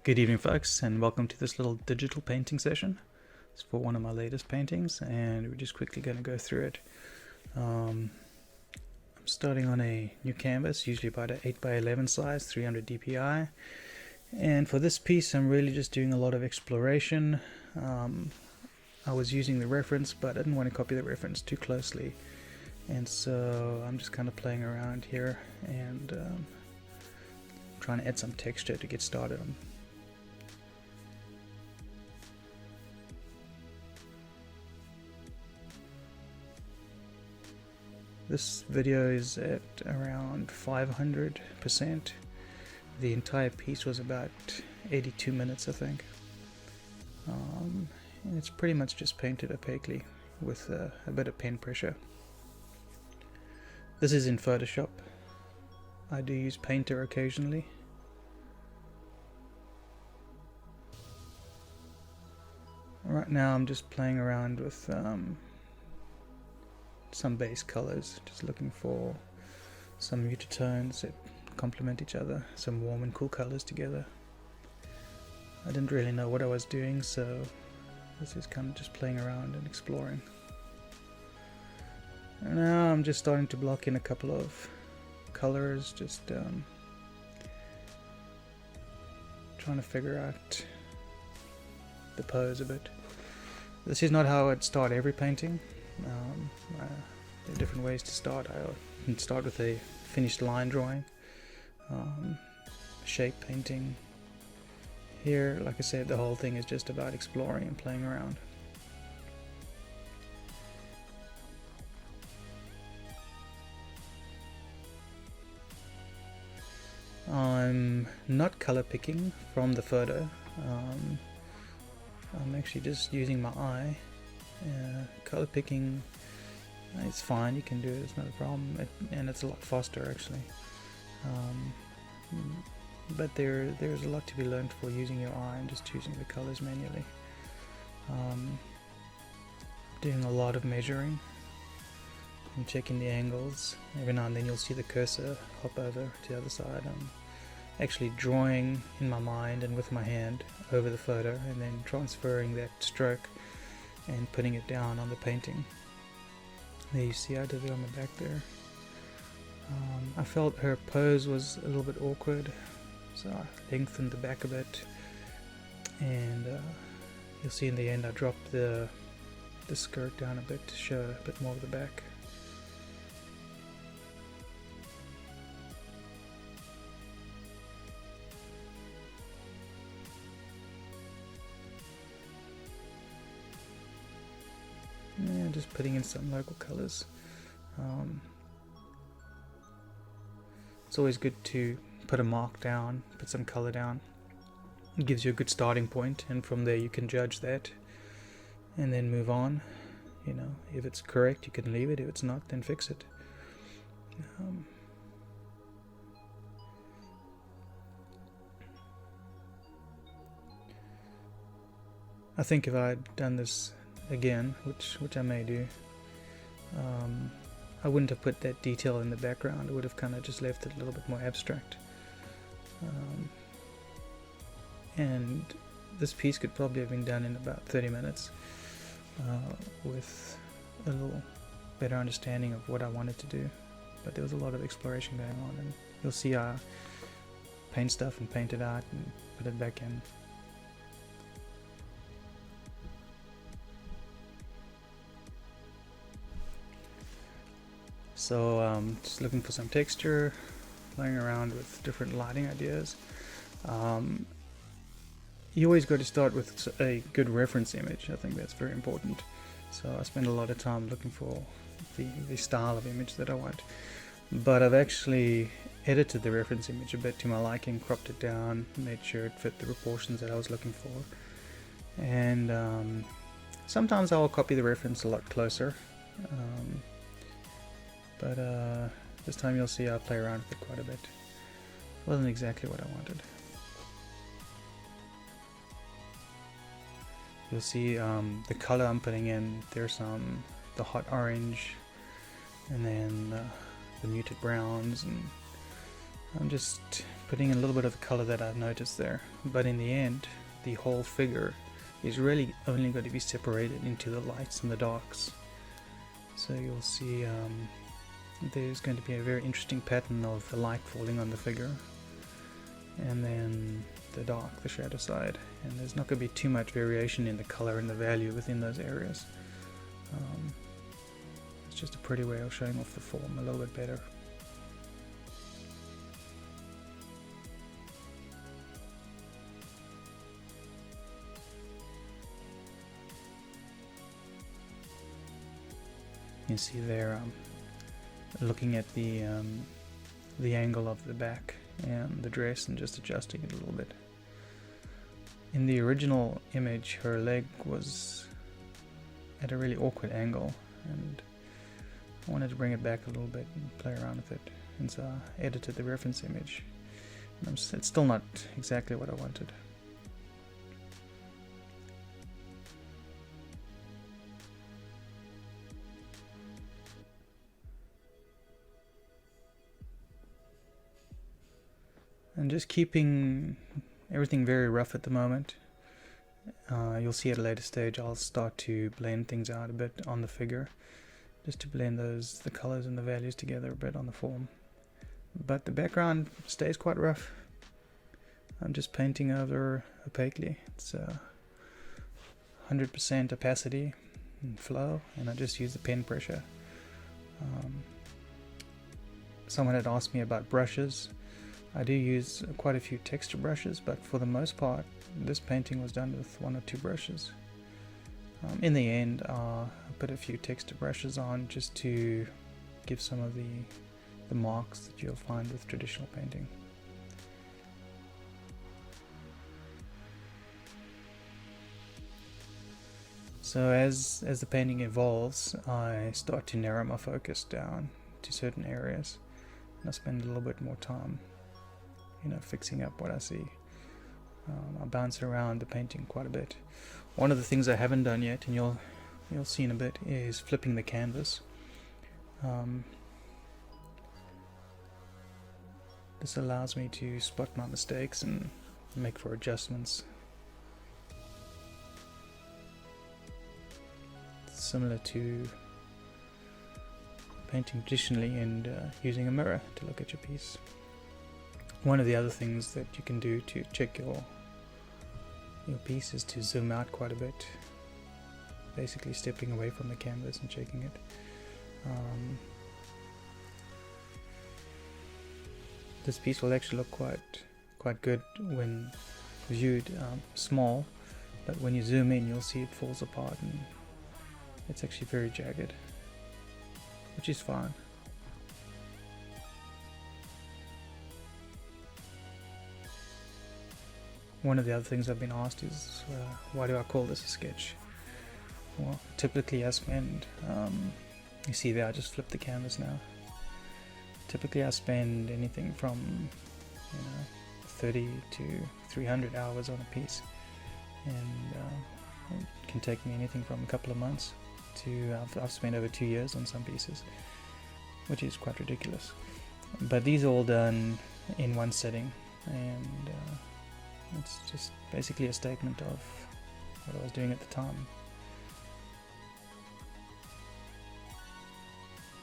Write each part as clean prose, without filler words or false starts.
Good evening, folks, and welcome to this little digital painting session. It's for one of my latest paintings, and we're just quickly going to go through it. I'm starting on a new canvas, usually about an 8x11 size, 300 dpi. And for this piece, I'm really just doing a lot of exploration. I was using the reference, but I didn't want to copy the reference too closely. And so I'm just kind of playing around here and trying to add some texture to get started on. This video is at around 500%. The entire piece was about 82 minutes, I think. And it's pretty much just painted opaquely with a bit of pen pressure. This is in Photoshop. I do use Painter occasionally. Right now I'm just playing around with some base colors, just looking for some muted tones that complement each other, some warm and cool colors together. I didn't really know what I was doing, so this is kind of just playing around and exploring. And now I'm just starting to block in a couple of colors, just trying to figure out the pose a bit. This is not how I'd start every painting. There are different ways to start. I can start with a finished line drawing, shape painting. Here, like I said, the whole thing is just about exploring and playing around. I'm not color picking from the photo. I'm actually just using my eye. Color picking, it's fine, you can do it, it's not a problem, and it's a lot faster actually. But there's a lot to be learned for using your eye and just choosing the colors manually. Doing a lot of measuring and checking the angles. Every now and then you'll see the cursor hop over to the other side. I'm actually drawing in my mind and with my hand over the photo and then transferring that stroke and putting it down on the painting. There you see I did it on the back there. I felt her pose was a little bit awkward, so I lengthened the back a bit, and you'll see in the end I dropped the skirt down a bit to show a bit more of the back. Yeah, just putting in some local colors. It's always good to put a mark down, put some color down. It gives you a good starting point, and from there you can judge that and then move on. You know, if it's correct you can leave it, if it's not then fix it. I think if I'd done this again, which I may do, I wouldn't have put that detail in the background. I would have kind of just left it a little bit more abstract. And this piece could probably have been done in about 30 minutes with a little better understanding of what I wanted to do. But there was a lot of exploration going on, and you'll see I paint stuff and paint it out and put it back in. So just looking for some texture, playing around with different lighting ideas. You always got to start with a good reference image. I think that's very important. So I spend a lot of time looking for the style of image that I want. But I've actually edited the reference image a bit to my liking, cropped it down, made sure it fit the proportions that I was looking for. And sometimes I'll copy the reference a lot closer. But this time you'll see I'll play around with it quite a bit. It wasn't exactly what I wanted. You'll see the color I'm putting in. There's the hot orange, and then the muted browns, and I'm just putting in a little bit of the color that I've noticed there, but in the end the whole figure is really only going to be separated into the lights and the darks. So you'll see there's going to be a very interesting pattern of the light falling on the figure, and then the dark, the shadow side, and there's not going to be too much variation in the color and the value within those areas. It's just a pretty way of showing off the form a little bit better. You see there, looking at the angle of the back and the dress and just adjusting it a little bit. In the original image, her leg was at a really awkward angle, and I wanted to bring it back a little bit and play around with it, and so I edited the reference image. And it's still not exactly what I wanted. And just keeping everything very rough at the moment. You'll see at a later stage I'll start to blend things out a bit on the figure, just to blend the colors and the values together a bit on the form. But the background stays quite rough. I'm just painting over opaquely. It's 100% opacity and flow, and I just use the pen pressure. Someone had asked me about brushes. I do use quite a few texture brushes, but for the most part this painting was done with 1 or 2 brushes. In the end I put a few texture brushes on just to give some of the marks that you'll find with traditional painting. So as the painting evolves, I start to narrow my focus down to certain areas, and I spend a little bit more time fixing up what I see. I bounce around the painting quite a bit. One of the things I haven't done yet, and you'll see in a bit, is flipping the canvas. This allows me to spot my mistakes and make for adjustments. It's similar to painting traditionally and using a mirror to look at your piece. One of the other things that you can do to check your piece is to zoom out quite a bit, basically stepping away from the canvas and checking it. This piece will actually look quite good when viewed small, but when you zoom in you'll see it falls apart and it's actually very jagged, which is fine. One of the other things I've been asked is why do I call this a sketch? Well, typically I spend, you see there I just flipped the canvas now. Typically I spend anything from 30 to 300 hours on a piece, and it can take me anything from a couple of months to I've spent over 2 years on some pieces, which is quite ridiculous. But these are all done in one setting, and it's just basically a statement of what I was doing at the time.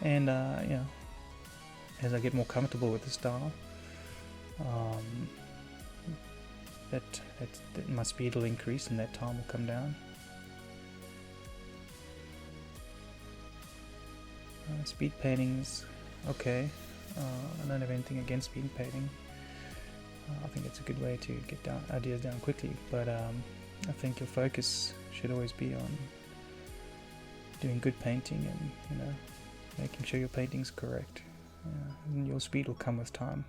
And as I get more comfortable with the style, that my speed will increase and that time will come down. Speed paintings, okay. I don't have anything against speed painting. I think it's a good way to get ideas down quickly, but I think your focus should always be on doing good painting and making sure your painting's correct. And your speed will come with time.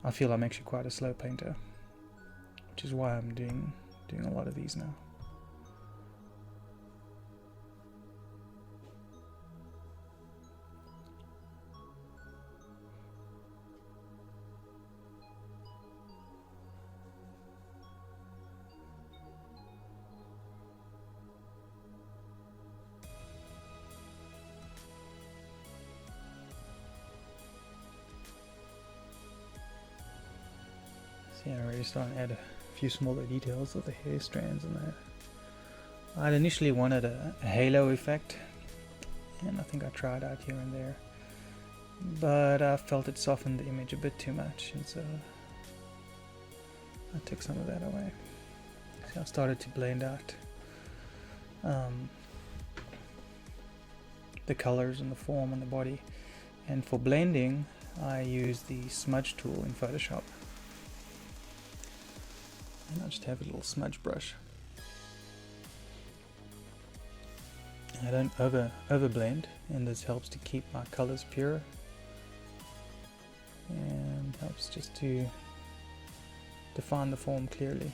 I feel I'm actually quite a slow painter, which is why I'm doing a lot of these now. So yeah, I'm already starting to add a few smaller details of the hair strands in there. I'd initially wanted a halo effect, and I think I tried out here and there, but I felt it softened the image a bit too much, and so I took some of that away. So I started to blend out the colors and the form and the body, and for blending I use the smudge tool in Photoshop, and I just have a little smudge brush. I don't over blend, and this helps to keep my colors pure and helps just to define the form clearly.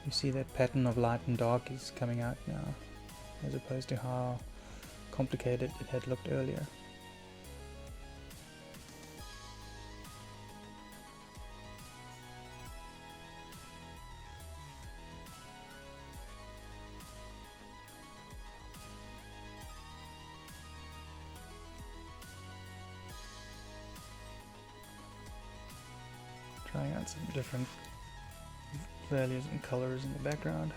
You see that pattern of light and dark is coming out now, as opposed to how complicated it had looked earlier. Trying out some different values and colors in the background.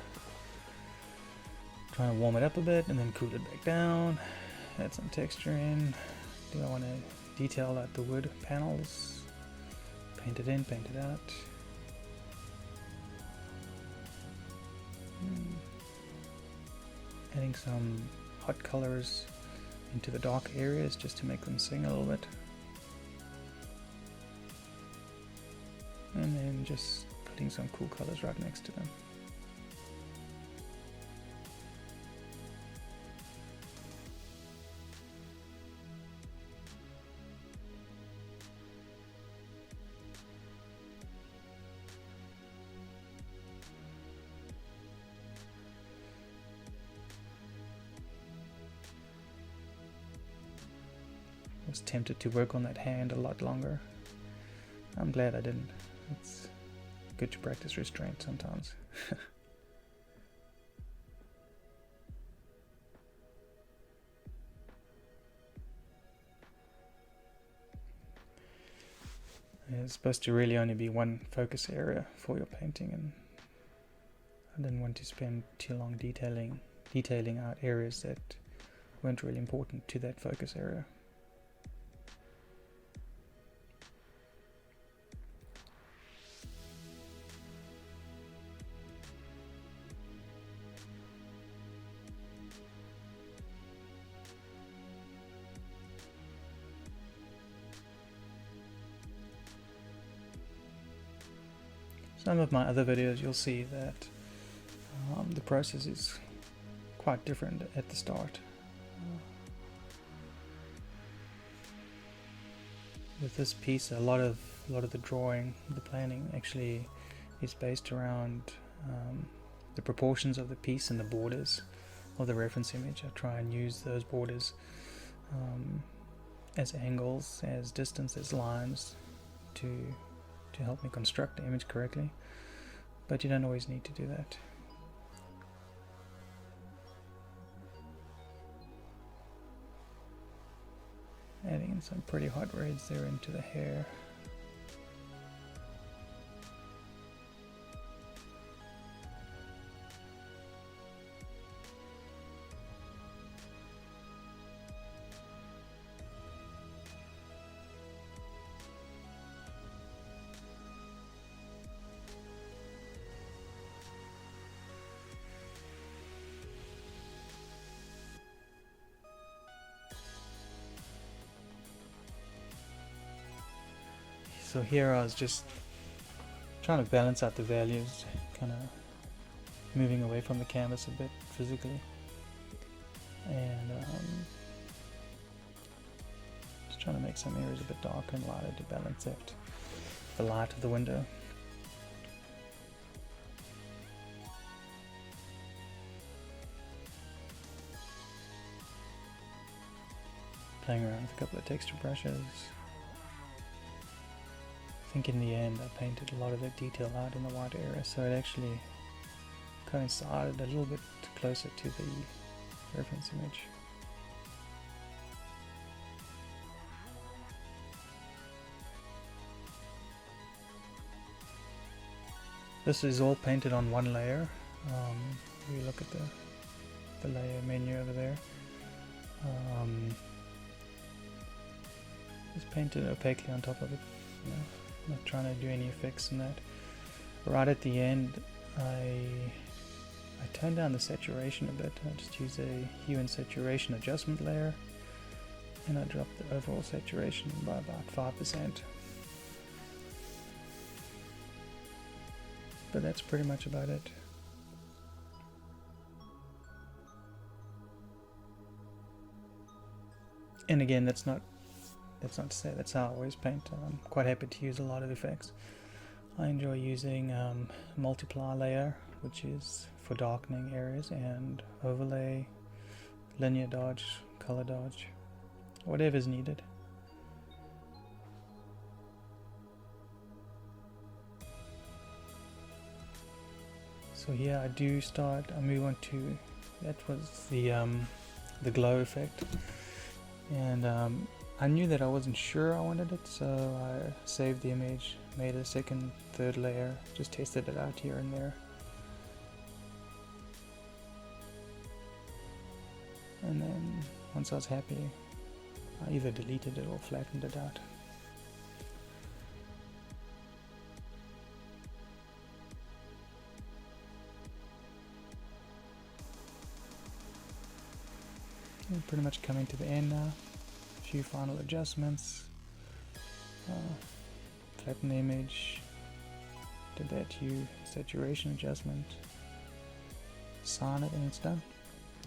Trying to warm it up a bit and then cool it back down. Add some texture in. Do I want to detail out the wood panels? Paint it in, paint it out. Adding some hot colors into the dark areas just to make them sing a little bit. And then just putting some cool colors right next to them. I was tempted to work on that hand a lot longer. I'm glad I didn't. It's good to practice restraint sometimes. It's supposed to really only be one focus area for your painting, and I didn't want to spend too long detailing out areas that weren't really important to that focus area. Some of my other videos you'll see that the process is quite different at the start. With this piece, a lot of the drawing, the planning actually is based around the proportions of the piece and the borders of the reference image. I try and use those borders as angles, as distance, as lines to help me construct the image correctly, but you don't always need to do that. Adding in some pretty hot reds there into the hair. So here I was just trying to balance out the values, kind of moving away from the canvas a bit physically, and just trying to make some areas a bit darker and lighter to balance out the light of the window. Playing around with a couple of texture brushes. I think in the end I painted a lot of that detail out in the white area, so it actually coincided a little bit closer to the reference image. This is all painted on one layer. If you look at the layer menu over there, just painted opaquely on top of it. You know, not trying to do any effects in that. Right at the end, I turned down the saturation a bit. I just used a hue and saturation adjustment layer, and I dropped the overall saturation by about 5%. But that's pretty much about it. And again, that's not to say that's how I always paint. I'm quite happy to use a lot of effects. I enjoy using multiply layer, which is for darkening areas, and overlay, linear dodge, color dodge, whatever's needed. So here I move on to, that was the glow effect, and I knew that I wasn't sure I wanted it, so I saved the image, made a second, third layer, just tested it out here and there. And then once I was happy, I either deleted it or flattened it out. And pretty much coming to the end now. A few final adjustments. Flatten the image. Did that hue saturation adjustment. Sign it and it's done.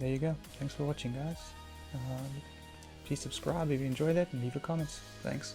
There you go. Thanks for watching, guys. Please subscribe if you enjoyed that and leave your comments. Thanks.